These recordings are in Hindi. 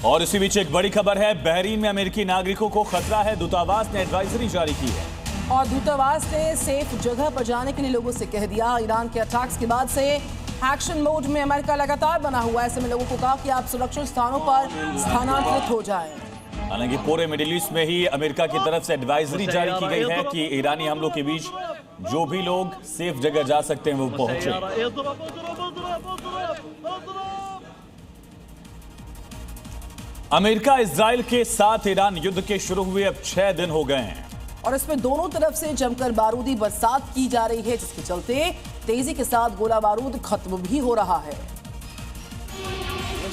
और इसी बीच एक बड़ी खबर है, बहरीन में अमेरिकी नागरिकों को खतरा है। दूतावास ने एडवाइजरी जारी की है और दूतावास ने सेफ जगह पर जाने के लिए लोगों से कह दिया। ईरान के अटैक्स के बाद से एक्शन मोड में अमेरिका लगातार बना हुआ है। ऐसे में लोगों को कहा कि आप सुरक्षित स्थानों पर स्थानांतरित हो जाएं। हालांकि पूरे मिडिल ईस्ट में ही अमेरिका की तरफ से एडवाइजरी जारी की गई है कि ईरानी हमलों के बीच जो भी लोग सेफ जगह जा सकते हैं वो पहुंचे। अमेरिका इजराइल के साथ ईरान युद्ध के शुरू हुए अब 6 दिन हो गए हैं और इसमें दोनों तरफ से जमकर बारूदी बरसात की जा रही है, जिसके चलते तेजी के साथ गोला बारूद खत्म भी हो रहा है।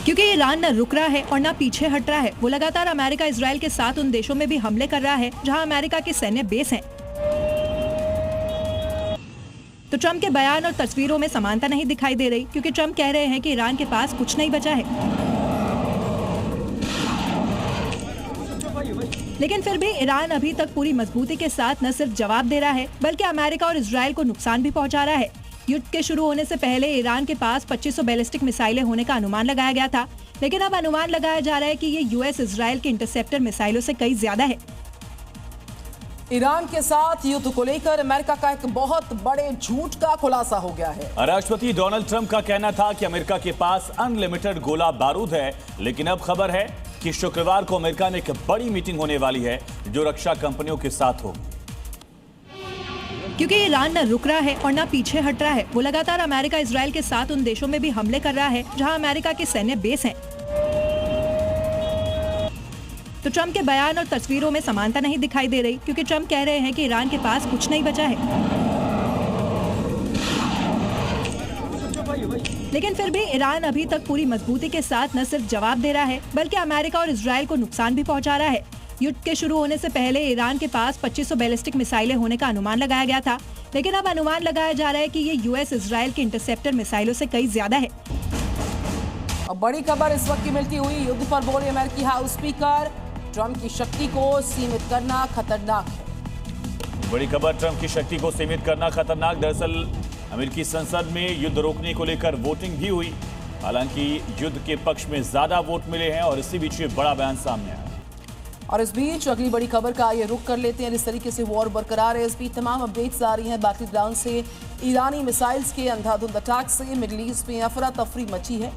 क्योंकि ईरान न रुक रहा है और न पीछे हट रहा है। वो लगातार अमेरिका इजराइल के साथ उन देशों में भी हमले कर रहा है जहां अमेरिका के सैन्य बेस हैं। तो ट्रंप के बयान और तस्वीरों में समानता नहीं दिखाई दे रही, क्योंकि ट्रंप कह रहे हैं कि ईरान के पास कुछ नहीं बचा है। लेकिन फिर भी ईरान अभी तक पूरी मजबूती के साथ न सिर्फ जवाब दे रहा है, बल्कि अमेरिका और इजराइल को नुकसान भी पहुंचा रहा है। युद्ध के शुरू होने से पहले ईरान के पास 2500 बैलिस्टिक मिसाइलें होने का अनुमान लगाया गया था, लेकिन अब अनुमान लगाया जा रहा है कि ये यूएस इजराइल के इंटरसेप्टर मिसाइलों से कई ज्यादा है। ईरान के साथ युद्ध को लेकर अमेरिका का एक बहुत बड़े झूठ का खुलासा हो गया है। राष्ट्रपति डोनाल्ड ट्रंप का कहना था कि अमेरिका के पास अनलिमिटेड गोला बारूद है, लेकिन अब खबर है कि शुक्रवार को अमेरिका में एक बड़ी मीटिंग होने वाली है जो रक्षा कंपनियों के साथ होगी। क्योंकि ईरान न रुक रहा है और न पीछे हट रहा है। वो लगातार अमेरिका इजराइल के साथ उन देशों में भी हमले कर रहा है जहां अमेरिका के सैन्य बेस हैं। तो ट्रंप के बयान और तस्वीरों में समानता नहीं दिखाई दे रही, क्योंकि ट्रंप कह रहे हैं कि ईरान के पास कुछ नहीं बचा है। लेकिन फिर भी ईरान अभी तक पूरी मजबूती के साथ न सिर्फ जवाब दे रहा है, बल्कि अमेरिका और इजराइल को नुकसान भी पहुंचा रहा है। युद्ध के शुरू होने से पहले ईरान के पास 2500 बैलिस्टिक मिसाइलें होने का अनुमान लगाया गया था, लेकिन अब अनुमान लगाया जा रहा है कि ये यूएस इजराइल के इंटरसेप्टर मिसाइलों से कई ज्यादा है। अब बड़ी खबर इस वक्त की मिलती हुई, युद्ध पर बोले अमेरिकी हाउस स्पीकर, ट्रंप की शक्ति को सीमित करना खतरनाक है। बड़ी खबर, ट्रंप की शक्ति को सीमित करना खतरनाक। दरअसल अमेरिकी संसद में युद्ध रोकने को लेकर वोटिंग भी हुई, हालांकि युद्ध के पक्ष में ज्यादा वोट मिले हैं और इसी बीच ये बड़ा बयान सामने आया। और इस बीच अगली बड़ी खबर का ये रुख कर लेते हैं। इस तरीके से वॉर बरकरार है। इस बीच तमाम अपडेट्स आ रही हैं बैटल ग्राउंड से। ईरानी मिसाइल्स के अंधाधुंध अटैक से मिडिल ईस्ट में अफरा तफरी मची है।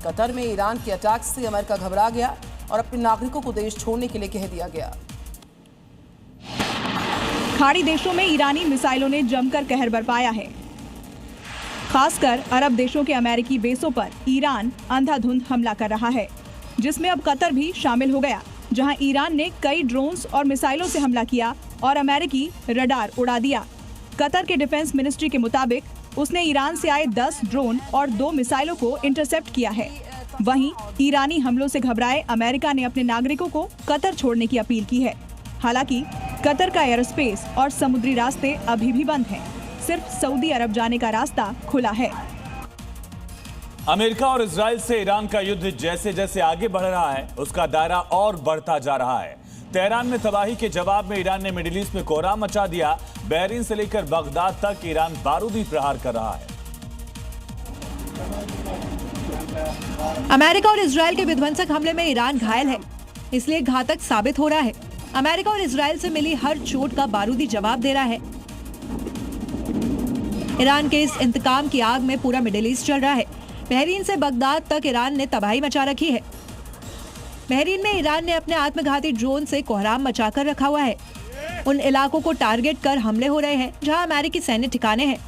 कतर में ईरान के अटैक से अमेरिका घबरा गया और अपने नागरिकों को देश छोड़ने के लिए कह दिया गया। खाड़ी देशों में ईरानी मिसाइलों ने जमकर कहर बरपाया है। खासकर अरब देशों के अमेरिकी बेसों पर ईरान अंधाधुंध हमला कर रहा है, जिसमें अब कतर भी शामिल हो गया, जहां ईरान ने कई ड्रोन्स और मिसाइलों से हमला किया और अमेरिकी रडार उड़ा दिया। कतर के डिफेंस मिनिस्ट्री के मुताबिक उसने ईरान से आए 10 ड्रोन और 2 मिसाइलों को इंटरसेप्ट किया है। वहीं ईरानी हमलों से घबराए अमेरिका ने अपने नागरिकों को कतर छोड़ने की अपील की है। हालांकि कतर का एयर स्पेस और समुद्री रास्ते अभी भी बंद हैं। सिर्फ सऊदी अरब जाने का रास्ता खुला है। अमेरिका और इजराइल से ईरान का युद्ध जैसे जैसे आगे बढ़ रहा है, उसका दायरा और बढ़ता जा रहा है। तेहरान में तबाही के जवाब में ईरान ने मिडिल ईस्ट में कोहराम मचा दिया। बहरीन से लेकर बगदाद तक ईरान बारूदी प्रहार कर रहा है। अमेरिका और इजराइल के विध्वंसक हमले में ईरान घायल है, इसलिए घातक साबित हो रहा है। अमेरिका और इजराइल से मिली हर चोट का बारूदी जवाब दे रहा है। ईरान के इस इंतकाम की आग में पूरा मिडिल ईस्ट चल रहा है। बहरीन से बगदाद तक ईरान ने तबाही मचा रखी है। बहरीन में ईरान ने अपने आत्मघाती ड्रोन से कोहराम मचाकर रखा हुआ है। उन इलाकों को टारगेट कर हमले हो रहे हैं जहां अमेरिकी सैन्य ठिकाने हैं।